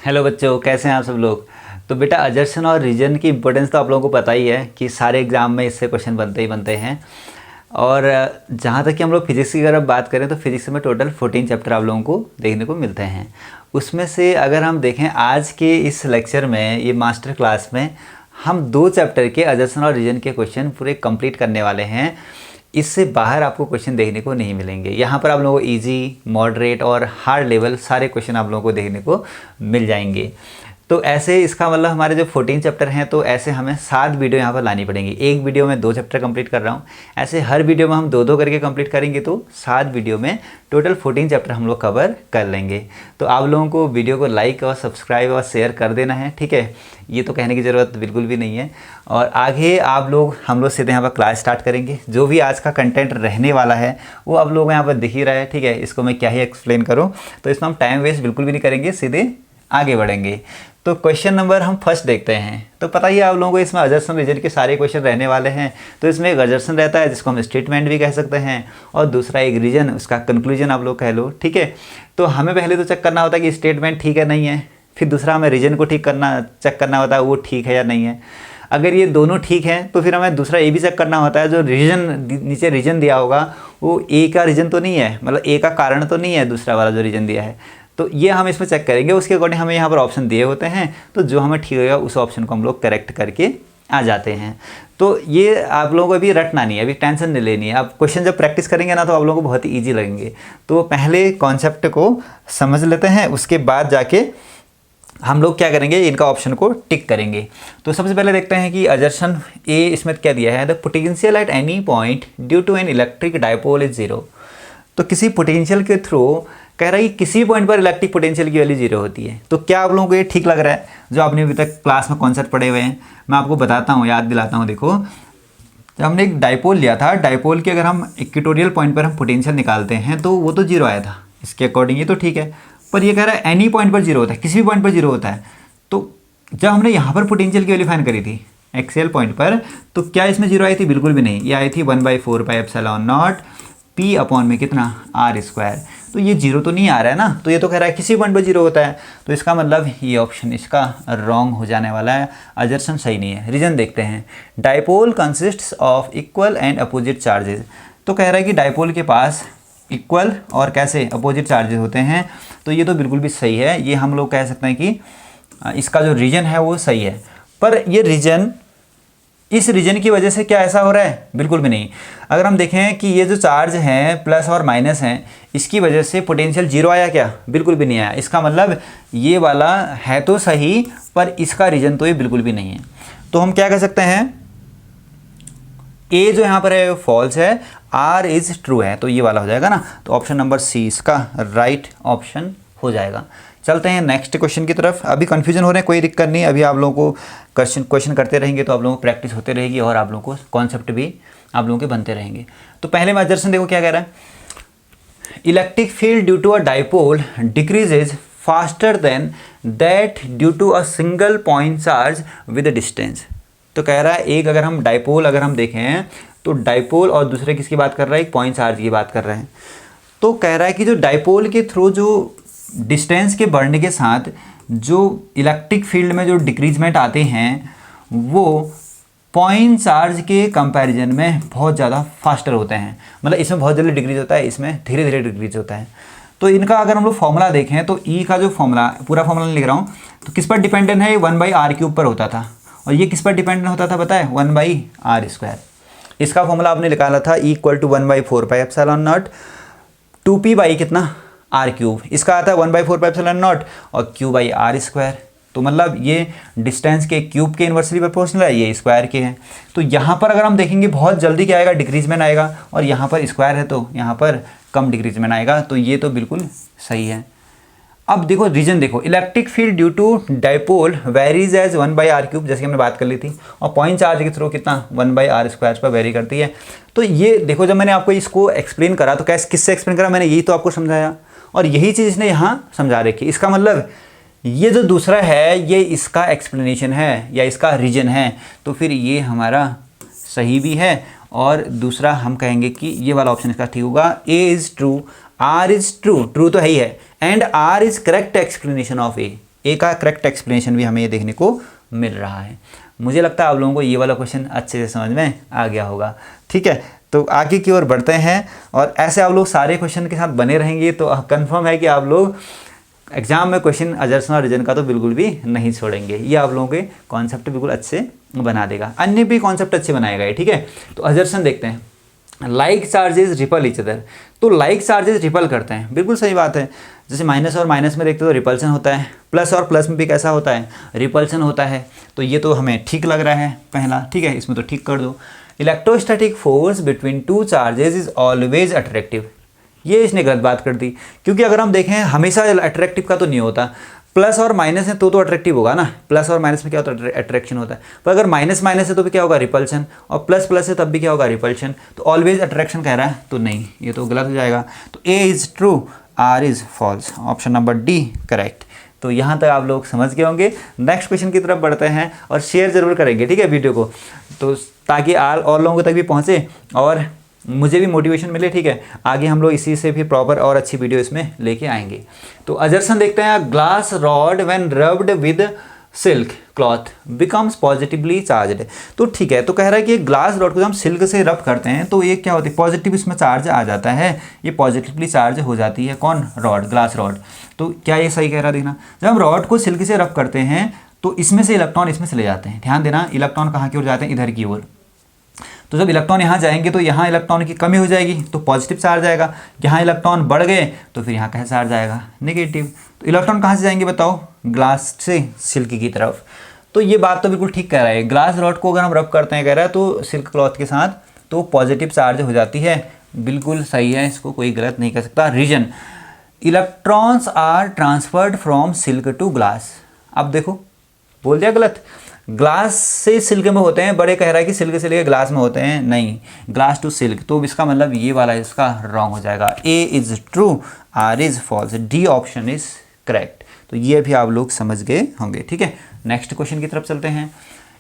Hello बच्चों, कैसे हैं आप सब लोग। तो बेटा अजर्सन और रीजन की इंपॉर्टेंस तो आप लोगों को पता ही है कि सारे एग्ज़ाम में इससे क्वेश्चन बनते ही बनते हैं। और जहाँ तक कि हम लोग फिजिक्स की अगर बात करें तो फिजिक्स में टोटल 14 चैप्टर आप लोगों को देखने को मिलते हैं। उसमें से अगर हम देखें आज के इस लेक्चर में, ये मास्टर क्लास में, हम 2 चैप्टर के अजर्सन और रीजन के क्वेश्चन पूरे कंप्लीट करने वाले हैं। इससे बाहर आपको क्वेश्चन देखने को नहीं मिलेंगे। यहाँ पर आप लोगों को इजी, मॉडरेट और हार्ड लेवल सारे क्वेश्चन आप लोगों को देखने को मिल जाएंगे। तो ऐसे इसका मतलब हमारे जो 14 चैप्टर हैं, तो ऐसे हमें 7 वीडियो यहाँ पर लानी पड़ेंगी। एक वीडियो में 2 चैप्टर कंप्लीट कर रहा हूँ, ऐसे हर वीडियो में हम 2-2 करके कंप्लीट करेंगे तो 7 वीडियो में टोटल 14 चैप्टर हम लोग कवर कर लेंगे। तो आप लोगों को वीडियो को लाइक और सब्सक्राइब और शेयर कर देना है, ठीक है। ये तो कहने की ज़रूरत बिल्कुल भी नहीं है। और आगे हम लोग सीधे यहाँ पर क्लास स्टार्ट करेंगे। जो भी आज का कंटेंट रहने वाला है वो आप लोगों को यहाँ पर दिख ही रहा है, ठीक है। इसको मैं क्या ही एक्सप्लेन करूँ, तो इसमें हम टाइम वेस्ट बिल्कुल भी नहीं करेंगे, सीधे आगे बढ़ेंगे। तो क्वेश्चन नंबर हम फर्स्ट देखते हैं। तो पता ही है आप लोगों को, इसमें अजर्सन रीजन के सारे क्वेश्चन रहने वाले हैं। तो इसमें एक अजर्सन रहता है जिसको हम स्टेटमेंट भी कह सकते हैं, और दूसरा एक रीजन, उसका कंक्लूजन आप लोग कह लो, ठीक है। तो हमें पहले तो चेक करना होता है कि स्टेटमेंट ठीक है नहीं है, फिर दूसरा हमें रीजन को चेक करना होता है वो ठीक है या नहीं है। अगर ये दोनों ठीक हैं तो फिर हमें दूसरा ये भी चेक करना होता है, जो रीजन नीचे रीजन दिया होगा वो ए का रीजन तो नहीं है, मतलब ए का कारण तो नहीं है दूसरा वाला जो रीजन दिया है। तो ये हम इसमें चेक करेंगे। उसके अकॉर्डिंग हमें यहाँ पर ऑप्शन दिए होते हैं, तो जो हमें ठीक होगा उस ऑप्शन को हम लोग करेक्ट करके आ जाते हैं। तो ये आप लोगों को अभी रटना नहीं है, अभी टेंशन नहीं लेनी है। आप क्वेश्चन जब प्रैक्टिस करेंगे ना तो आप लोगों को बहुत ही ईजी लगेंगे। तो पहले कॉन्सेप्ट को समझ लेते हैं, उसके बाद जाके हम लोग क्या करेंगे, इनका ऑप्शन को टिक करेंगे। तो सबसे पहले देखते हैं कि अजर्शन ए इसमें क्या दिया है, the potential at any point due to an electric dipole is 0। तो किसी पोटेंशियल के थ्रू कह रहा है कि किसी पॉइंट पर इलेक्ट्रिक पोटेंशियल की वैल्यू 0 होती है। तो क्या आप लोगों को ये ठीक लग रहा है? जो आपने अभी तक क्लास में कॉन्सेप्ट पढ़े हुए हैं, मैं आपको बताता हूँ, याद दिलाता हूँ। देखो, जब हमने एक डायपोल लिया था, डायपोल के अगर हम इक्वेटोरियल पॉइंट पर हम पोटेंशियल निकालते हैं तो वो तो 0 आया था, इसके अकॉर्डिंग ये तो ठीक है। पर ये कह रहा है एनी पॉइंट पर 0 होता है, किसी भी पॉइंट पर 0 होता है। तो जब हमने यहाँ पर पोटेंशियल की वैल्यू फाइंड करी थी एक्सियल पॉइंट पर, तो क्या इसमें 0 आई थी? बिल्कुल भी नहीं। ये आई थी 1/4πε0 P अपॉन में कितना, r²। तो ये 0 तो नहीं आ रहा है ना, तो ये तो कह रहा है किसी पॉइंट पर 0 होता है। तो इसका मतलब ये ऑप्शन इसका रॉन्ग हो जाने वाला है, अजर्सन सही नहीं है। रीजन देखते हैं, dipole consists of equal and opposite charges. तो कह रहा है कि डायपोल के पास इक्वल और कैसे अपोजिट चार्जेस होते हैं। तो ये तो बिल्कुल भी सही है, ये हम लोग कह सकते हैं कि इसका जो रीजन है वो सही है। पर ये रीजन, इस रीजन की वजह से क्या ऐसा हो रहा है? बिल्कुल भी नहीं। अगर हम देखें कि ये जो चार्ज हैं प्लस और माइनस हैं, इसकी वजह से पोटेंशियल 0 आया क्या? बिल्कुल भी नहीं आया। इसका मतलब ये वाला है तो सही, पर इसका रीजन तो ये बिल्कुल भी नहीं है। तो हम क्या कह सकते हैं, ए जो यहाँ पर है फॉल्स है, आर इज ट्रू है, तो ये वाला हो जाएगा ना। तो ऑप्शन नंबर सी इसका राइट ऑप्शन हो जाएगा। चलते हैं नेक्स्ट क्वेश्चन की तरफ। अभी कन्फ्यूजन हो रहे हैं, कोई दिक्कत नहीं, अभी आप लोगों को क्वेश्चन करते रहेंगे तो आप लोगों को प्रैक्टिस होते रहेगी और आप लोगों को कॉन्सेप्ट भी आप लोगों के बनते रहेंगे। तो पहले में अजर्सन देखो क्या कह रहा है, electric field due to a dipole decreases faster than that due to a single point charge with distance. तो कह रहा है एक अगर हम डायपोल अगर हम देखें तो डायपोल और दूसरे किसकी बात कर रहा है, एक पॉइंट चार्ज की बात कर रहे हैं। तो कह रहा है कि जो डायपोल के थ्रू जो डिस्टेंस के बढ़ने के साथ जो इलेक्ट्रिक फील्ड में जो डिक्रीजमेंट आते हैं वो पॉइंट चार्ज के कंपैरिजन में बहुत ज़्यादा फास्टर होते हैं। मतलब इसमें बहुत जल्दी डिक्रीज होता है, इसमें धीरे धीरे डिक्रीज होता है। तो इनका अगर हम लोग फॉर्मूला देखें तो ई का जो फॉर्मूला, पूरा फॉर्मूला लिख रहा हूँ, तो किस पर डिपेंडेंट है? 1/r³ पर होता था। और ये किस पर डिपेंडेंट होता था पता है? 1/r²। इसका फॉर्मूला आपने निकाला था E = 1/4πε0 2p/ कितना, r³। इसका आता है 1/4πε0 और q/r²। तो मतलब ये डिस्टेंस के क्यूब के इन्वर्सली प्रोपोर्शनल है, ये स्क्वायर के हैं। तो यहाँ पर अगर हम देखेंगे बहुत जल्दी क्या आएगा, डिक्रीजमेंट आएगा, और यहाँ पर स्क्वायर है तो यहाँ पर कम डिक्रीजमेंट आएगा। तो ये तो बिल्कुल सही है। अब देखो रीजन देखो, electric field due to dipole varies as 1/r³, जैसे हमने बात कर ली थी, और पॉइंट चार्ज के थ्रू कितना 1/r² पर वेरी करती है। तो ये देखो, जब मैंने आपको इसको एक्सप्लेन करा तो कैसे, किससे एक्सप्लेन करा मैंने, यही तो आपको समझाया, और यही चीज़ इसने यहाँ समझा रखी। इसका मतलब ये जो दूसरा है ये इसका एक्सप्लेनेशन है या इसका रीजन है, तो फिर ये हमारा सही भी है। और दूसरा हम कहेंगे कि ये वाला ऑप्शन इसका ठीक होगा, A is true, R is true, true तो है ही है, and R is correct explanation of A. A का करेक्ट एक्सप्लेनेशन भी हमें ये देखने को मिल रहा है। मुझे लगता है आप लोगों को ये वाला क्वेश्चन अच्छे से समझ में आ गया होगा। ठीक है, तो आगे की ओर बढ़ते हैं और ऐसे आप लोग सारे क्वेश्चन के साथ बने रहेंगे तो कंफर्म है कि आप लोग एग्जाम में क्वेश्चन अजर्सन और रीजन का तो बिल्कुल भी नहीं छोड़ेंगे। ये आप लोगों के कॉन्सेप्ट बिल्कुल अच्छे बना देगा, अन्य भी कॉन्सेप्ट अच्छे बनाएगा ये। ठीक है, तो अजर्सन देखते हैं। Like charges ripple each other, तो लाइक चार्जेस रिपल करते हैं, बिल्कुल सही बात है। जैसे माइनस और माइनस में देखते हो तो रिपल्सन होता है, प्लस और प्लस में भी कैसा होता है, रिपल्सन होता है। तो ये तो हमें ठीक लग रहा है पहला। ठीक है, इसमें तो ठीक कर दो। Electrostatic force between two charges is always attractive, ये इसने गलत बात कर दी, क्योंकि अगर हम देखें हमेशा अट्रैक्टिव का तो नहीं होता। प्लस और माइनस है तो अट्रैक्टिव होगा ना, प्लस और माइनस में क्या होता है, अट्रैक्शन होता है। पर अगर माइनस माइनस है तो भी क्या होगा, रिपल्शन, और प्लस प्लस है तब भी क्या होगा, रिपल्शन। तो ऑलवेज अट्रैक्शन कह रहा है तो नहीं, ये तो गलत हो जाएगा। तो A is true, R is false, option number D correct. तो यहाँ तक आप लोग समझ गए होंगे। नेक्स्ट क्वेश्चन की तरफ बढ़ते हैं और शेयर जरूर करेंगे, ठीक है, वीडियो को, तो ताकि और लोगों तक भी पहुँचे और मुझे भी मोटिवेशन मिले। ठीक है, आगे हम लोग इसी से भी प्रॉपर और अच्छी वीडियो इसमें लेके आएंगे। तो अजर्सन देखते हैं। Glass rod when rubbed with silk cloth becomes positively charged. तो ठीक है, तो कह रहा है कि ग्लास रॉड को जब हम सिल्क से रब करते हैं तो ये क्या होती है, पॉजिटिव इसमें चार्ज आ जाता है, ये पॉजिटिवली चार्ज हो जाती है। कौन, रॉड, ग्लास रॉड। तो क्या ये सही कह रहा है, देखना, जब हम रॉड को सिल्क से रब करते हैं तो इसमें से इलेक्ट्रॉन इसमें चले जाते हैं। ध्यान देना, इलेक्ट्रॉन कहाँ की ओर जाते हैं, इधर की ओर। तो जब इलेक्ट्रॉन यहाँ जाएंगे तो यहाँ इलेक्ट्रॉन की कमी हो जाएगी तो पॉजिटिव चार्ज आएगा, यहाँ इलेक्ट्रॉन बढ़ गए तो फिर यहाँ कैसा चार्ज आएगा, नेगेटिव। तो इलेक्ट्रॉन कहाँ से जाएंगे बताओ, ग्लास से सिल्क की तरफ। तो ये बात तो बिल्कुल ठीक कह रहा है। ग्लास रॉड को अगर हम रब करते हैं कह रहा है तो सिल्क क्लॉथ के साथ तो पॉजिटिव चार्ज हो जाती है, बिल्कुल सही है, इसको कोई गलत नहीं कर सकता। Reason, electrons are transferred from silk to glass. अब देखो बोल दिया गलत, ग्लास से सिल्क में होते हैं, बड़े कह रहा है कि सिल्क से लेकर ग्लास में होते हैं, नहीं, ग्लास टू सिल्क। तो इसका मतलब ये वाला इसका रॉन्ग हो जाएगा। A is true, R is false, D option is correct. तो ये भी आप लोग समझ गए होंगे। ठीक है, नेक्स्ट क्वेश्चन की तरफ चलते हैं।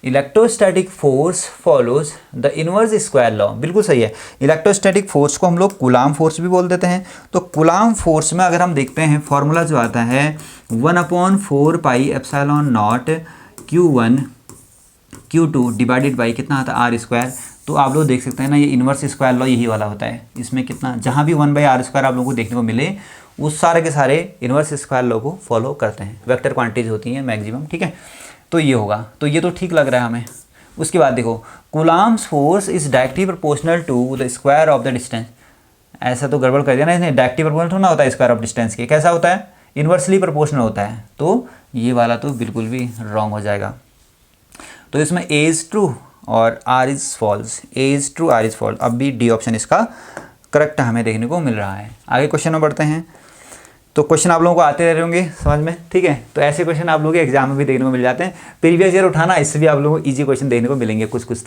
Electrostatic force follows the inverse square law, बिल्कुल सही है। इलेक्ट्रोस्टैटिक फोर्स को हम लोग कूलाम फोर्स भी बोल देते हैं। तो कूलाम फोर्स में अगर हम देखते हैं फॉर्मूला जो आता है 1/4 pi epsilon not Q1 Q2 divided by कितना आता है, आर स्क्वायर। तो आप लोग देख सकते हैं ना, ये इनवर्स स्क्वायर लॉ यही वाला होता है। इसमें कितना, जहाँ भी 1/r² आप लोगों को देखने को मिले उस सारे के सारे इनवर्स स्क्वायर लॉ को फॉलो करते हैं। वेक्टर क्वांटिटीज होती हैं मैक्सिमम। ठीक है, तो ये होगा, तो ये तो ठीक लग रहा है हमें। उसके बाद देखो, Coulomb's force is directly proportional to the square of the distance. ऐसा तो गड़बड़ कर दिया ना इसने, डायरेक्टली प्रोपोर्शनल ना होता है स्क्वायर ऑफ डिस्टेंस के, कैसा होता है, इन्वर्सली प्रोपोर्शनल होता है। तो ये वाला तो बिल्कुल भी रॉन्ग हो जाएगा। तो इसमें ए इज़ ट्रू और R is false, A is true, R is false. अब भी डी ऑप्शन इसका करेक्ट हमें देखने को मिल रहा है। आगे क्वेश्चन में बढ़ते हैं। तो क्वेश्चन आप लोगों को आते रह होंगे समझ में। ठीक है, तो ऐसे क्वेश्चन आप लोगों के एग्जाम में भी देखने को मिल जाते हैं। प्रीवियस ईयर उठाना, इससे भी आप लोगों को ईजी क्वेश्चन देखने को मिलेंगे कुछ कुछ।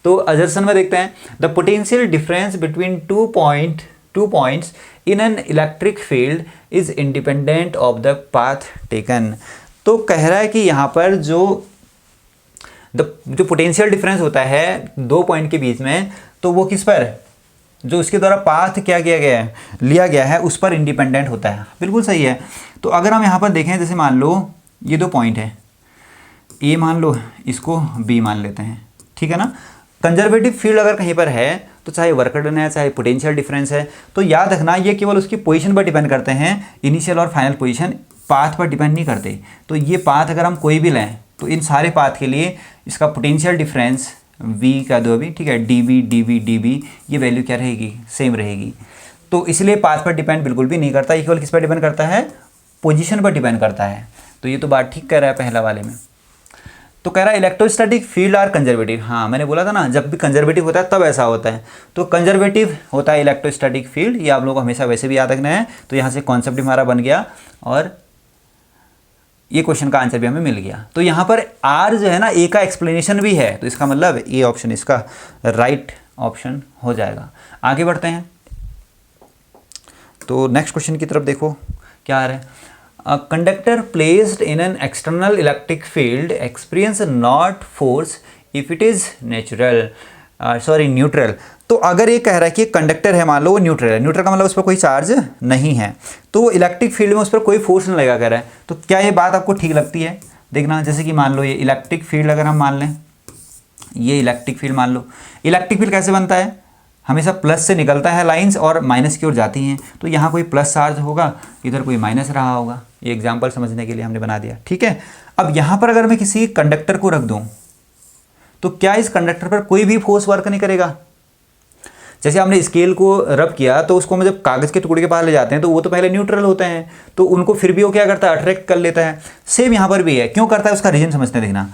तो अजर्सन में देखते हैं, the potential difference between two points in an electric field is independent of the path taken. तो कह रहा है कि यहाँ पर जो पोटेंशियल डिफरेंस होता है दो पॉइंट के बीच में, तो वो किस पर, जो उसके द्वारा पाथ क्या किया गया है, लिया गया है, उस पर इंडिपेंडेंट होता है। बिल्कुल सही है। तो अगर हम यहाँ पर देखें, जैसे मान लो ये दो पॉइंट है, ए मान लो, इसको बी मान लेते हैं, ठीक है ना। कंजर्वेटिव फील्ड अगर कहीं पर है तो चाहे वर्क डन है, चाहे पोटेंशियल डिफरेंस है, तो याद रखना ये केवल उसकी पोजीशन पर डिपेंड करते हैं, इनिशियल और फाइनल पोजीशन, पाथ पर डिपेंड नहीं करते। तो ये पाथ अगर हम कोई भी लें तो इन सारे पाथ के लिए इसका पोटेंशियल डिफरेंस v का दो अभी, ठीक है, dv ये वैल्यू क्या रहेगी, सेम रहेगी। तो इसलिए पाथ पर डिपेंड बिल्कुल भी नहीं करता, ये केवल किस पर डिपेंड करता है, पोजीशन पर डिपेंड करता है। तो ये तो बात ठीक कह रहा है पहला वाले में। तो कह रहा है इलेक्ट्रोस्टैटिक फील्ड आर कंजर्वेटिव। हाँ, मैंने बोला था ना, जब भी कंजर्वेटिव होता है तब ऐसा होता है। तो कंजर्वेटिव होता है इलेक्ट्रोस्टैटिक फील्ड, ये आप लोगों को हमेशा वैसे भी याद रखना है। तो यहाँ से कॉन्सेप्ट हमारा बन गया और ये क्वेश्चन का आंसर भी हमें मिल गया। तो यहाँ पर आर जो है ना, ए का एक्सप्लेनेशन भी है, तो इसका मतलब ए ऑप्शन इसका राइट ऑप्शन हो जाएगा। आगे बढ़ते हैं। तो नेक्स्ट क्वेश्चन की तरफ देखो क्या आ रहा है। Conductor placed in an external electric field experience not force if it is natural. Sorry neutral. तो अगर ये कह रहा है कि कंडक्टर है, मान लो वो न्यूट्रल है, न्यूट्रल का मतलब उस पर कोई चार्ज नहीं है, तो इलेक्ट्रिक फील्ड में उस पर कोई फोर्स नहीं लगा कर रहा है। तो क्या ये बात आपको ठीक लगती है? देखना, जैसे कि मान लो ये इलेक्ट्रिक फील्ड अगर हम मान लें, ये इलेक्ट्रिक फील्ड मान लो, इलेक्ट्रिक फील्ड कैसे बनता है? हमेशा प्लस से निकलता है लाइंस और माइनस की ओर जाती हैं। तो यहाँ कोई प्लस चार्ज होगा, इधर कोई माइनस रहा होगा। ये एग्जाम्पल समझने के लिए हमने बना दिया, ठीक है। अब यहाँ पर अगर मैं किसी कंडक्टर को रख दूँ तो क्या इस कंडक्टर पर कोई भी फोर्स वर्क नहीं करेगा? जैसे हमने स्केल को रब किया तो उसको हम जब कागज़ के टुकड़े के पास ले जाते हैं तो वो तो पहले न्यूट्रल होते हैं, तो उनको फिर भी वो क्या करता है? अट्रैक्ट कर लेता है। सेम यहाँ पर भी है। क्यों करता है? उसका रीजन समझते हैं। देखना,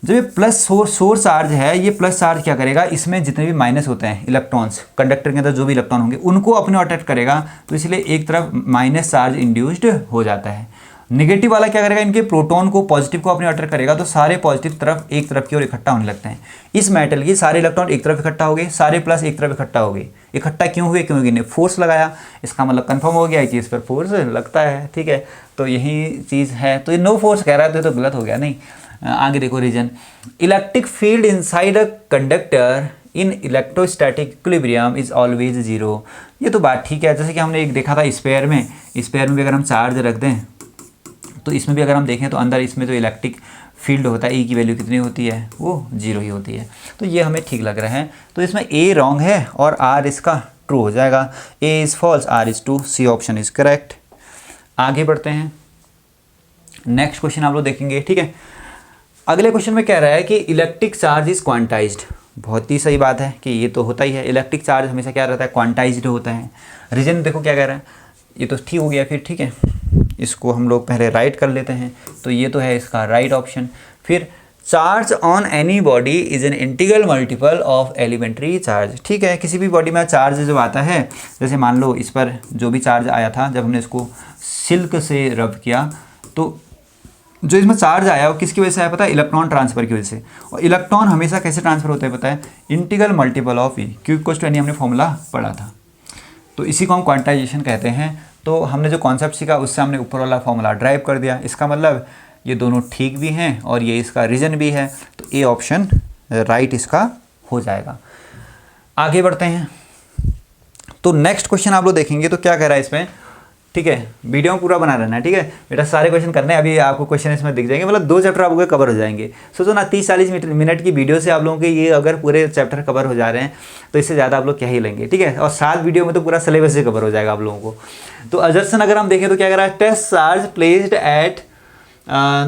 जब ये प्लस सोर्स चार्ज है, ये प्लस चार्ज क्या करेगा? इसमें जितने भी माइनस होते हैं इलेक्ट्रॉन्स, कंडक्टर के अंदर जो भी इलेक्ट्रॉन होंगे उनको अपने अट्रैक्ट करेगा, तो इसलिए एक तरफ माइनस चार्ज इंड्यूस्ड हो जाता है। नेगेटिव वाला क्या करेगा? इनके प्रोटॉन को, पॉजिटिव को अपने अट्रैक्ट करेगा, तो सारे पॉजिटिव तरफ एक तरफ की ओर इकट्ठा होने लगते हैं। इस मेटल की सारे इलेक्ट्रॉन एक तरफ इकट्ठा हो गए, सारे प्लस एक तरफ इकट्ठा हो गए। इकट्ठा क्यों हुए? क्योंकि इन्हें फोर्स लगाया। इसका मतलब कंफर्म हो गया कि इस पर फोर्स लगता है, ठीक है। तो यही चीज़ है। तो ये नो फोर्स कह रहा है तो गलत हो गया। नहीं, आगे देखो reason, electric field inside a conductor in electrostatic equilibrium is always zero. ये तो बात ठीक है। जैसे कि हमने एक देखा था स्पेयर में भी अगर हम चार्ज रख दें तो इसमें भी अगर हम देखें तो अंदर इसमें जो इलेक्ट्रिक फील्ड होता है, ई की वैल्यू कितनी होती है? वो जीरो ही होती है। तो ये हमें ठीक लग रहा है। तो इसमें ए रॉन्ग है और आर इसका ट्रू हो जाएगा। A is false, R is true, C option is correct. आगे बढ़ते हैं, नेक्स्ट क्वेश्चन आप लोग देखेंगे, ठीक है। अगले क्वेश्चन में कह रहा है कि इलेक्ट्रिक चार्ज इज क्वांटाइज्ड। बहुत ही सही बात है कि ये तो होता ही है। इलेक्ट्रिक चार्ज हमेशा क्या रहता है? क्वांटाइज्ड होता है। रीजन देखो क्या कह रहा है, ये तो ठीक हो गया फिर, ठीक है। इसको हम लोग पहले राइट कर लेते हैं। तो ये तो है इसका राइट ऑप्शन। फिर charge on any body is an integral multiple of elementary charge, ठीक है। किसी भी बॉडी में चार्ज जो आता है, जैसे मान लो इस पर जो भी चार्ज आया था, जब हमने इसको सिल्क से रब किया तो जो इसमें चार्ज आया वो किसकी वजह से आया पता है? इलेक्ट्रॉन ट्रांसफर की वजह से। और इलेक्ट्रॉन हमेशा कैसे ट्रांसफर होता है पता है? Integral multiple of e, q equals to n, हमने फॉर्मूला पढ़ा था। तो इसी को हम क्वांटाइजेशन कहते हैं। तो हमने जो कॉन्सेप्ट सीखा उससे हमने ऊपर वाला फॉर्मूला ड्राइव कर दिया। इसका मतलब ये दोनों ठीक भी हैं और ये इसका रीजन भी है। तो ए ऑप्शन राइट इसका हो जाएगा। आगे बढ़ते हैं। तो नेक्स्ट क्वेश्चन आप लोग देखेंगे तो क्या कह रहा है इसमें, ठीक है। वीडियो में पूरा बना रहना है, ठीक है बेटा। सारे क्वेश्चन करने हैं। अभी आपको क्वेश्चन इसमें दिख जाएंगे, मतलब 2 चैप्टर आपको कवर हो जाएंगे। सोचो ना, 30-40 मिनट की वीडियो से आप लोगों के ये अगर पूरे चैप्टर कवर हो जा रहे हैं तो इससे ज़्यादा आप लोग क्या ही लेंगे, ठीक है। और 7 वीडियो में तो पूरा सिलेबस से कवर हो जाएगा आप लोगों को। तो अजर्सन अगर हम देखें तो क्या कह रहा है? Test charge placed at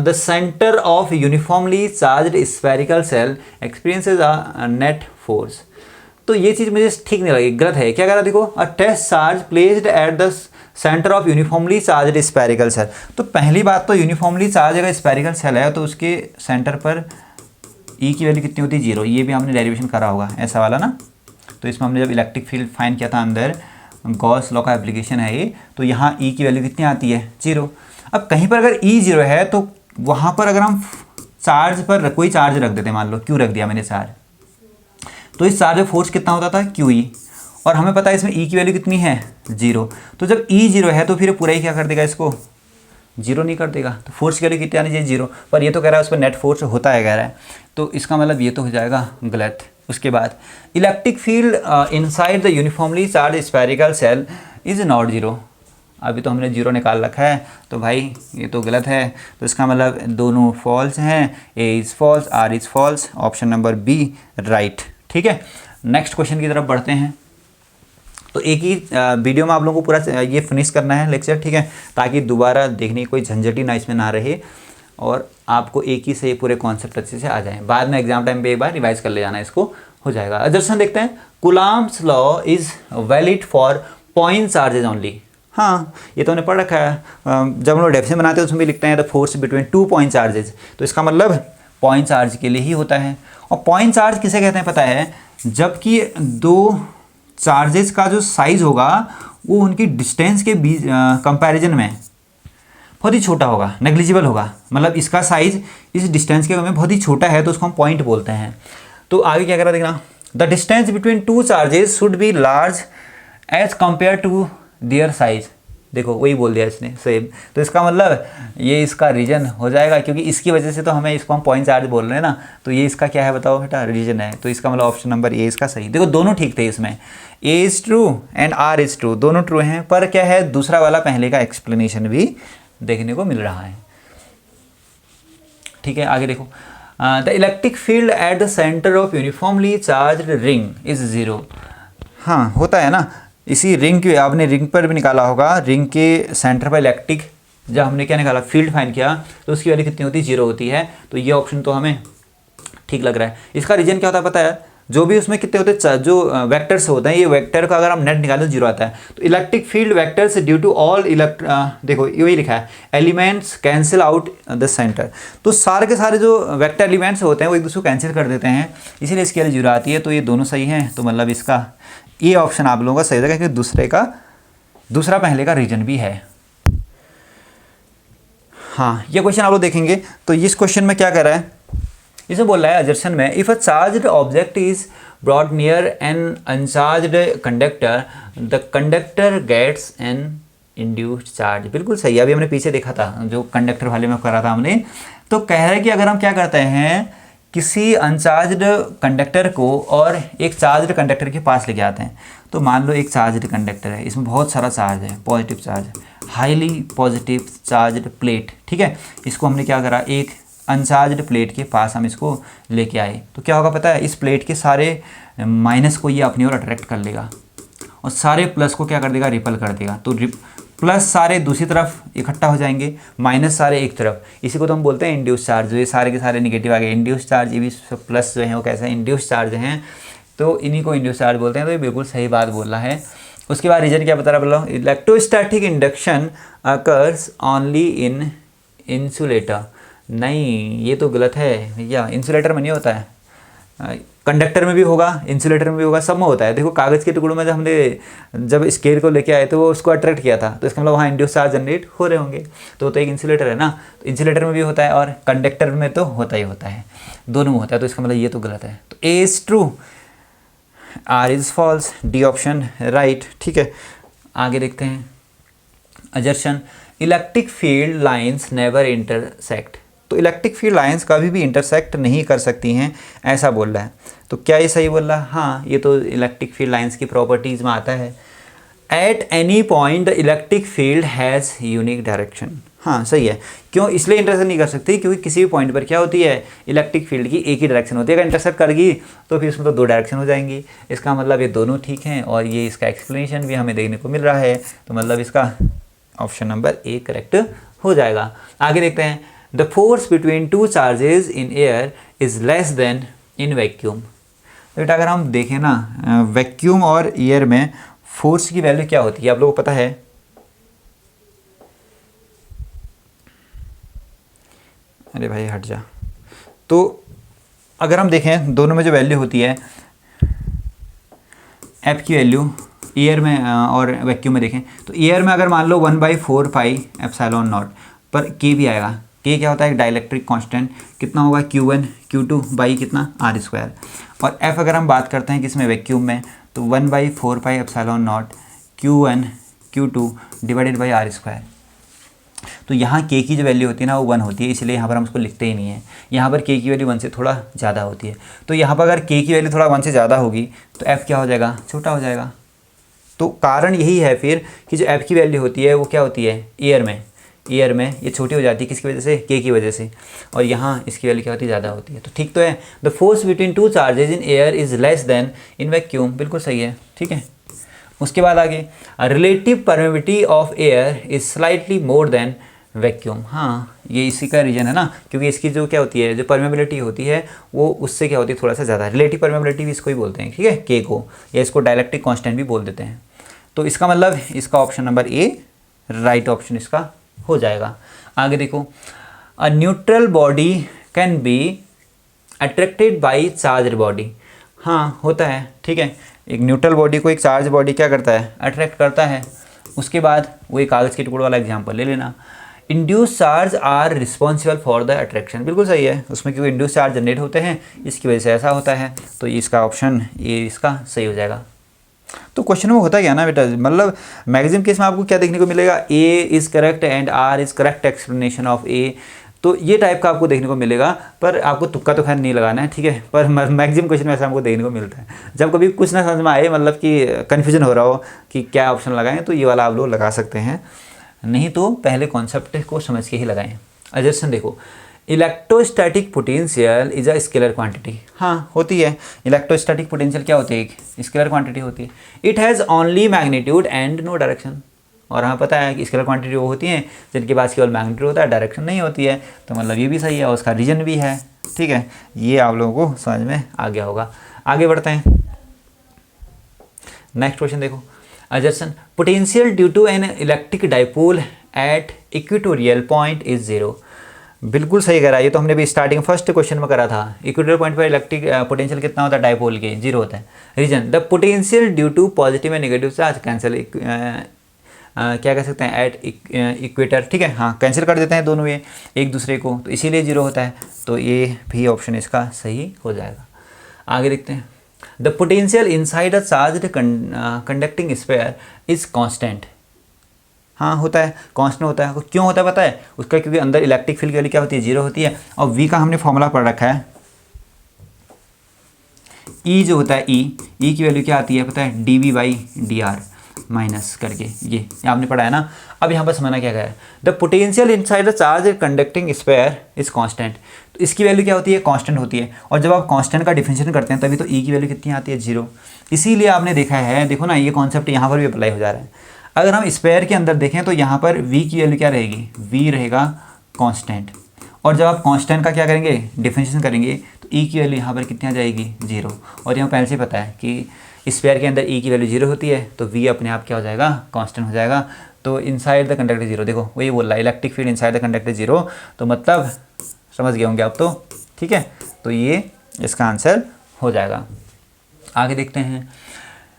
the centre of uniformly charged spherical shell experiences a net force. तो ये चीज़ मुझे ठीक नहीं लगी, गलत है। क्या कह रहा है देखो, a test charge placed at the centre of uniformly charged spherical shell. तो पहली बात तो यूनिफॉर्मली चार्ज अगर स्फेरिकल सेल है तो उसके सेंटर पर ई की वैल्यू कितनी होती है? 0। ये भी हमने डेरिवेशन करा होगा ऐसा वाला ना। तो इसमें हमने जब इलेक्ट्रिक फील्ड फाइंड किया था, अंदर गॉस लॉ का एप्लीकेशन है ये, तो यहाँ ई की वैल्यू कितनी आती है? 0। अब कहीं पर अगर ई 0 है तो वहाँ पर अगर हम चार्ज पर कोई चार्ज रख देते, मान लो क्यू रख दिया मैंने चार्ज, तो इस चार्ज में फोर्स कितना होता था? Q E. और हमें पता है इसमें ई की वैल्यू कितनी है? 0। तो जब ई 0 है तो फिर पूरा ही क्या कर देगा? इसको 0 नहीं कर देगा। तो फोर्स की वैल्यू कितनी आनी चाहिए? 0। पर ये तो कह रहा है उस पर नेट फोर्स होता है कह रहा है। तो इसका मतलब ये तो हो जाएगा गलत। उसके बाद electric field inside the uniformly charge spherical shell is not 0। अभी तो हमने 0 निकाल रखा है, तो भाई ये तो गलत है। तो इसका मतलब दोनों फॉल्स हैं। A is false, R is false, option number B right, ठीक है। नेक्स्ट क्वेश्चन की तरफ बढ़ते हैं। तो एक ही वीडियो में आप लोगों को पूरा ये फिनिश करना है लेक्चर, ठीक है, ताकि दोबारा देखने की कोई झंझट ही ना इसमें ना रहे और आपको एक ही से पूरे कॉन्सेप्ट अच्छे से आ जाएं। बाद में एग्जाम टाइम पे एक बार रिवाइज कर ले जाना, इसको हो जाएगा। अदर्शन देखते हैं। Coulomb's law is valid for point charges only. हाँ, ये तो हमने पढ़ रखा है। जब हम लोग डेफिनेशन बनाते हैं उसमें भी लिखते हैं the force between 2 point charges. तो इसका मतलब पॉइंट चार्ज के लिए ही होता है। और पॉइंट चार्ज किसे कहते हैं पता है? जबकि 2 चार्जेस का जो साइज होगा वो उनकी डिस्टेंस के बीच कंपैरिजन में बहुत ही छोटा होगा, नेग्लिजिबल होगा। मतलब इसका साइज इस डिस्टेंस के में बहुत ही छोटा है, तो उसको हम पॉइंट बोलते हैं। तो आगे क्या करा देखना, the distance between 2 charges should be large as compare to their size. देखो वही बोल दिया इसने सेम। तो इसका मतलब ये इसका रीजन हो जाएगा, क्योंकि इसकी वजह से तो हमें इसको हम पॉइंट चार्ज बोल रहे हैं ना, तो ये इसका क्या है बताओ बेटा, रीजन है। तो इसका मतलब ऑप्शन नंबर ए इसका सही। देखो दोनों ठीक थे इसमें, A is true and R is true, दोनों ट्रू हैं, पर क्या है दूसरा वाला पहले का एक्सप्लेनेशन भी देखने को मिल रहा है। ठीक है, आगे देखो, the electric field at the centre of uniformly charged ring is 0। हाँ होता है ना, इसी रिंग की आपने रिंग पर भी निकाला होगा, रिंग के सेंटर पर इलेक्ट्रिक जब हमने क्या निकाला, फील्ड फाइंड किया, तो उसकी वैल्यू कितनी होती है, 0 होती है। तो ये ऑप्शन तो हमें ठीक लग रहा है। इसका रीजन क्या होता है पता है, जो भी उसमें कितने होते हैं, जो वेक्टर्स होते हैं, ये वेक्टर का अगर हम नेट निकालें तो 0 आता है। तो electric field vectors due to all देखो यही लिखा है, elements cancel out the centre. तो सारे के सारे जो वेक्टर एलिमेंट्स होते हैं वो एक दूसरे को कैंसिल कर देते हैं, इसीलिए इसकी वैल्यू 0 आती है। तो ये दोनों सही हैं, तो मतलब इसका ये ऑप्शन आप लोगों का सही रहेगा, क्योंकि दूसरा पहले का रीजन भी है। हाँ ये क्वेश्चन आप लोग देखेंगे, तो इस क्वेश्चन में क्या कर रहा है, इसे बोल रहा है अजर्शन में, if a charged object is brought near an uncharged conductor the conductor gets an induced charge. बिल्कुल सही, अभी हमने पीछे देखा था जो कंडक्टर वाले में करा था हमने। तो कह रहे हैं कि अगर हम क्या करते हैं, किसी अनचार्ज्ड कंडक्टर को और एक चार्ज्ड कंडक्टर के पास लेके आते हैं, तो मान लो एक चार्ज्ड कंडक्टर है, इसमें बहुत सारा चार्ज है, positive charge, highly positive charged plate. ठीक है, इसको हमने क्या करा, एक अनचार्ज्ड प्लेट के पास हम इसको लेके आए, तो क्या होगा पता है, इस प्लेट के सारे माइनस को ये अपनी ओर अट्रैक्ट कर लेगा और सारे प्लस को क्या कर देगा, रिपल कर देगा। तो प्लस सारे दूसरी तरफ इकट्ठा हो जाएंगे, माइनस सारे एक तरफ, इसी को तो हम बोलते हैं इंड्यूस चार्ज। ये सारे के सारे निगेटिव आ गए, इंड्यूस चार्ज, ये भी प्लस जो है वो कैसा है, इंड्यूस चार्ज हैं, तो इन्हीं को इंड्यूस चार्ज बोलते हैं। तो ये बिल्कुल सही बात बोल रहा है। उसके बाद रीजन क्या बता रहा, बोलो electrostatic induction occurs only in insulator. नहीं ये तो गलत है भैया, इंसुलेटर में नहीं होता है, कंडक्टर में भी होगा, इंसुलेटर में भी होगा, सब में होता है। देखो कागज़ के टुकड़ों में जब स्केल को लेके आए तो वो उसको अट्रैक्ट किया था, तो इसका मतलब वहाँ इंड्यूस चार्ज जनरेट हो रहे होंगे। तो एक इंसुलेटर है ना, तो इंसुलेटर में भी होता है और कंडक्टर में तो होता ही होता है, दोनों में होता है। तो इसका मतलब ये तो गलत है। तो A is true, R is false, D option right. ठीक है, आगे देखते हैं। Assertion, electric field lines never intersect. तो इलेक्ट्रिक फील्ड लाइंस कभी भी इंटरसेक्ट नहीं कर सकती हैं, ऐसा बोल रहा है। तो क्या ये सही बोल रहा है? हाँ ये तो इलेक्ट्रिक फील्ड लाइंस की प्रॉपर्टीज़ में आता है। Eight any point the electric field has unique direction. हाँ सही है। क्यों इसलिए इंटरसेक्ट नहीं कर सकती? क्योंकि किसी भी पॉइंट पर क्या होती है, इलेक्ट्रिक फील्ड की एक ही डायरेक्शन होती है। अगर इंटरसेक्ट करेगी तो फिर इसमें तो 2 डायरेक्शन हो जाएंगी। इसका मतलब ये दोनों ठीक हैं और ये इसका एक्सप्लेनेशन भी हमें देखने को मिल रहा है। तो मतलब इसका ऑप्शन नंबर ए करेक्ट हो जाएगा। आगे देखते हैं। The force between 2 charges in air is less then in vacuum. तो बेटा अगर हम देखें ना, वैक्यूम और एयर में फोर्स की वैल्यू क्या होती है आप लोगों को पता है? अरे भाई हट जा। तो अगर हम देखें दोनों में जो वैल्यू होती है, एफ की वैल्यू एयर में और वैक्यूम में देखें तो एयर में अगर मान लो 1/4 पाई एप्सिलॉन नॉट, पर के भी आएगा। के क्या होता है? एक डाइलेक्ट्रिक कांस्टेंट, कितना होगा? Q1 Q2 बाई कितना R²। और F अगर हम बात करते हैं किसमें, वैक्यूम में, तो 1/4 pi epsilon not Q1 Q2 divided by R²। तो यहाँ के की जो वैल्यू होती है ना वो 1 होती है, इसलिए यहाँ पर हम उसको लिखते ही नहीं है। यहाँ पर के की वैल्यू 1 से थोड़ा ज़्यादा होती है। तो यहाँ पर अगर के की वैल्यू थोड़ा 1 से ज़्यादा होगी तो एफ़ क्या हो जाएगा? छोटा हो जाएगा। तो कारण यही है फिर कि जो एफ़ की वैल्यू होती है वो क्या होती है, एयर में ये छोटी हो जाती है, किसकी वजह से? के की वजह से। और यहाँ इसकी वैल्यू क्या होती है? ज़्यादा होती है। तो ठीक तो है। The force between 2 charges in air is less then in vacuum, बिल्कुल सही है। ठीक है, उसके बाद आगे, relative permeability of air is slightly more than vacuum. हाँ ये इसी का रीजन है ना, क्योंकि इसकी जो क्या होती है, जो परमेबिलिटी होती है वो उससे क्या होती है, थोड़ा सा ज़्यादा। रिलेटिव परमेबिलिटी भी इसको ही बोलते हैं, ठीक है, के को, या इसको डाइलेक्ट्रिक कांस्टेंट भी बोल देते हैं। तो इसका मतलब इसका option number A right option इसका हो जाएगा। आगे देखो, a neutral body can be attracted by charged body. हाँ होता है, ठीक है। एक न्यूट्रल बॉडी को एक चार्ज बॉडी क्या करता है? अट्रैक्ट करता है। उसके बाद वो एक कागज़ के टुकड़े वाला एग्जांपल ले लेना। Induce charge are responsible for the attraction, बिल्कुल सही है। उसमें क्योंकि इंड्यूस चार्ज जनरेट होते हैं, इसकी वजह से ऐसा होता है। तो इसका ऑप्शन ये इसका सही हो जाएगा। तो क्वेश्चन में होता क्या ना बेटा, मतलब मैक्सिमम केस में आपको क्या देखने को मिलेगा, A is correct and R is correct explanation of A, तो ये टाइप का आपको देखने को मिलेगा। पर आपको तुक्का तो खैर नहीं लगाना है, ठीक है, पर मैक्सिमम क्वेश्चन में ऐसा हमको देखने को मिलता है। जब कभी कुछ ना समझ में आए, मतलब कि कन्फ्यूजन हो रहा हो कि क्या ऑप्शन लगाएं, तो ये वाला आप लोग लगा सकते हैं, नहीं तो पहले कॉन्सेप्ट को समझ के ही लगाएं। अजर्सन देखो, electrostatic potential is a scalar quantity. हाँ होती है, इलेक्ट्रोस्टैटिक पोटेंशियल क्या होती है, एक स्केलर क्वांटिटी होती है। It has only magnitude and no direction. और हाँ पता है कि स्केलर क्वांटिटी वो होती हैं जिनके पास केवल मैग्नीट्यूड होता है, डायरेक्शन नहीं होती है। तो मतलब ये भी सही है और उसका रीजन भी है, ठीक है, ये आप लोगों को समझ में आ गया होगा। आगे बढ़ते हैं, नेक्स्ट क्वेश्चन देखो। Assertion, potential due to an electric dipole at equatorial point is zero. बिल्कुल सही करा, ये तो हमने भी स्टार्टिंग फर्स्ट क्वेश्चन में करा था। इक्वेटोरियल पॉइंट पर इलेक्ट्रिक पोटेंशियल कितना होता है डाइपोल के, जीरो होता है। Reason, the potential due to positive and negative charge cancel, क्या कह सकते हैं, एट इक्वेटर, ठीक है, हाँ कैंसिल कर देते हैं दोनों ये एक दूसरे को, तो इसीलिए जीरो होता है। तो ये भी ऑप्शन इसका सही हो जाएगा। आगे देखते हैं, the potential inside a charged conducting sphere is constant. हाँ होता है, कांस्टेंट होता है। क्यों होता है पता है उसका, क्योंकि अंदर इलेक्ट्रिक फील्ड की वैल्यू क्या होती है, जीरो होती है। और वी का हमने फॉर्मूला पढ़ रखा है, ई जो होता है, ई की वैल्यू क्या आती है पता है, D V by D R minus करके, ये आपने पढ़ा है ना। अब यहाँ पर समझना क्या है, the potential inside the charge conducting sphere is constant. तो इसकी वैल्यू क्या होती है, कांस्टेंट होती है। और जब आप कांस्टेंट का डिफरेंशिएशन करते हैं तभी तो ई की वैल्यू कितनी आती है, जीरो। इसीलिए आपने देखा है, देखो ना ये कॉन्सेप्ट यहाँ पर भी अप्लाई हो जा रहा है। अगर हम स्फीयर के अंदर देखें तो यहाँ पर वी की वैल्यू क्या रहेगी, वी रहेगा कांस्टेंट। और जब आप कांस्टेंट का क्या करेंगे, डिफरेंशिएशन करेंगे, तो ई की वैल्यू यहाँ पर कितनी आ जाएगी, जीरो। और यहाँ पहले से पता है कि स्फीयर के अंदर ई की वैल्यू जीरो होती है, तो वी अपने आप क्या हो जाएगा, कांस्टेंट हो जाएगा। तो इनसाइड द कंडक्टर जीरो, देखो वही बोल रहा है, electric field inside the conductor zero, तो मतलब समझ गए होंगे आप तो, ठीक है। तो ये इसका आंसर हो जाएगा। आगे देखते हैं,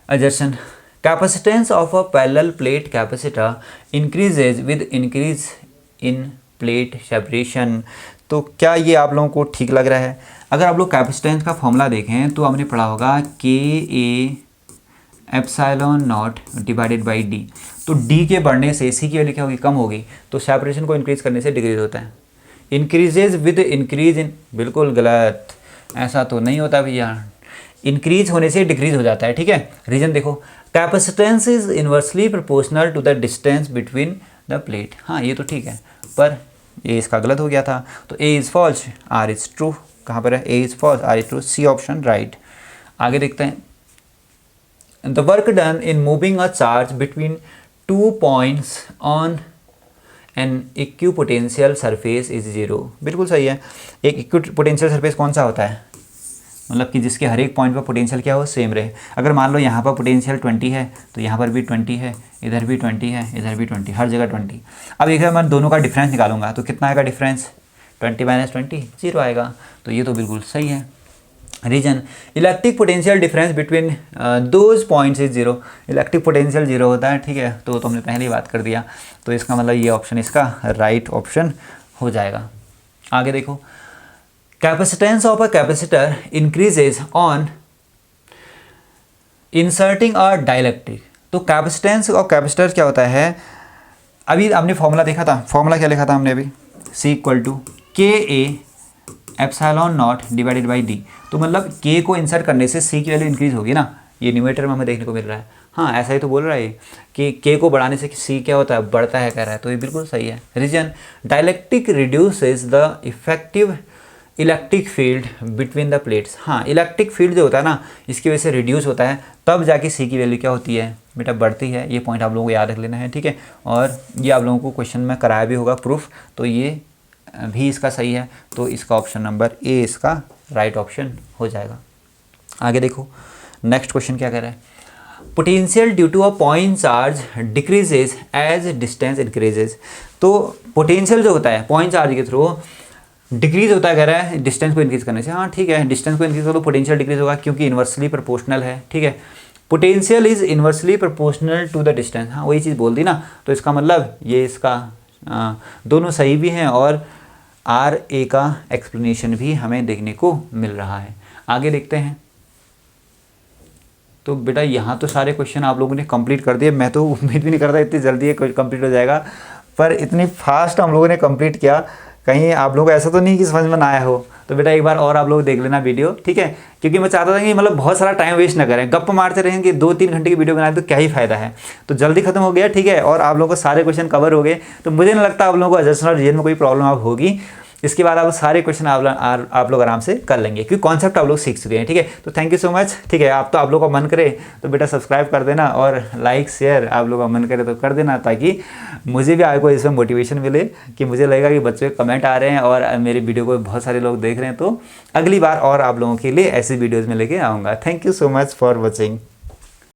assertion, capacitance of a parallel plate capacitor increases with increase in plate separation. तो क्या ये आप लोगों को ठीक लग रहा है? अगर आप लोग कैपेसिटेंस का फॉर्मूला देखें तो हमने पढ़ा होगा के A epsilon not divided by D. तो डी के बढ़ने से सी की वैल्यू क्या होगी, कम होगी। तो सेपरेशन को इंक्रीज करने से डिक्रीज होता है। इंक्रीजेज विद इंक्रीज इन, बिल्कुल गलत, ऐसा तो नहीं होता भैया। इंक्रीज होने से डिक्रीज हो जाता है, ठीक है। रीजन देखो, capacitance is inversely proportional to the distance between the plate. हाँ ये तो ठीक है, पर ये इसका गलत हो गया था। तो A is false, R is true. कहाँ पर है, A is false, R is true, C option right. आगे देखते हैं, the work done in moving a charge between 2 points on an equipotential surface is zero. बिल्कुल सही है। एक इक्विपोटेंशियल सरफेस कौन सा होता है, मतलब कि जिसके हर एक पॉइंट पर पोटेंशियल क्या हो, सेम रहे। अगर मान लो यहाँ पर पोटेंशियल 20 है तो यहाँ पर भी 20 है, इधर भी 20 है, इधर भी 20, हर जगह 20। अब एक मैं दोनों का डिफरेंस निकालूंगा तो कितना आएगा डिफरेंस, 20 माइनस 20, जीरो आएगा। तो ये तो बिल्कुल सही है। Reason, electric potential difference between those points is zero. Electric potential zero होता है, ठीक है, तो हमने पहले ही बात कर दिया। तो इसका मतलब ये ऑप्शन इसका राइट ऑप्शन हो जाएगा। आगे देखो, capacitance of a capacitor increases on inserting a dielectric. तो कैपेसिटेंस और कैपेसिटर क्या होता है, अभी आपने फॉर्मूला देखा था, फॉर्मूला क्या लिखा था हमने अभी, C इक्वल टू के A epsilon not divided by D. तो मतलब के को इंसर्ट करने से C की वैल्यू इंक्रीज होगी ना, ये न्यूमरेटर में हमें देखने को मिल रहा है। हाँ ऐसा ही तो बोल रहा है कि के को बढ़ाने से C क्या होता है, बढ़ता है कह रहा है, तो ये बिल्कुल सही है। Reason, dielectric reduces the effective electric field between the plates. हाँ इलेक्ट्रिक फील्ड जो होता है ना, इसकी वजह से रिड्यूस होता है, तब जाके C की वैल्यू क्या होती है बेटा, बढ़ती है। ये पॉइंट आप लोगों को याद रख लेना है, ठीक है। और ये आप लोगों को क्वेश्चन में कराया भी होगा प्रूफ, तो ये भी इसका सही है। तो इसका ऑप्शन नंबर ए इसका राइट ऑप्शन हो जाएगा। आगे देखो, नेक्स्ट क्वेश्चन क्या कह रहा है, potential due to a point charge decreases as distance increases. तो पोटेंशियल जो होता है पॉइंट चार्ज के थ्रू डिक्रीज होता है, कह रहा है डिस्टेंस को इंक्रीज करने से। हाँ ठीक है, डिस्टेंस को इंक्रीज करो पोटेंशियल डिक्रीज होगा, क्योंकि इन्वर्सली प्रोपोर्शनल है, ठीक है। Potential is inversely proportional to the distance, हाँ वही चीज़ बोल दी ना। तो इसका मतलब ये इसका दोनों सही भी हैं और आर ए का एक्सप्लेनेशन भी हमें देखने को मिल रहा है। आगे देखते हैं, तो बेटा यहाँ तो सारे क्वेश्चन आप लोगों ने कंप्लीट कर दिए। मैं तो उम्मीद भी नहीं करता इतनी जल्दी ये कंप्लीट हो जाएगा, पर इतनी फास्ट हम लोगों ने कंप्लीट किया। कहीं आप लोगों को ऐसा तो नहीं कि समझ में ना आया हो, तो बेटा एक बार और आप लोग देख लेना वीडियो, ठीक है। क्योंकि मैं चाहता था कि मतलब बहुत सारा टाइम वेस्ट ना करें, गप मारते रहेंगे 2-3 घंटे की वीडियो बनाए तो क्या ही फायदा है। तो जल्दी खत्म हो गया, ठीक है, और आप लोगों को सारे क्वेश्चन कवर हो गए। तो मुझे नहीं लगता आप लोगों को एडजस्टमेंट रीजन में कोई प्रॉब्लम आप होगी। इसके बाद आप सारे क्वेश्चन आप लोग आराम से कर लेंगे, क्योंकि कॉन्सेप्ट आप लोग सीख चुके हैं, ठीक है। तो थैंक यू सो मच, ठीक है। आप लोग का मन करे तो बेटा सब्सक्राइब कर देना, और लाइक शेयर आप लोग का मन करे तो कर देना, ताकि मुझे भी आपको इसमें मोटिवेशन मिले, कि मुझे लगेगा कि बच्चों के कमेंट आ रहे हैं और मेरी वीडियो को बहुत सारे लोग देख रहे हैं। तो अगली बार और आप लोगों के लिए ऐसी वीडियोज़ में लेके आऊँगा। Thank you so much for watching.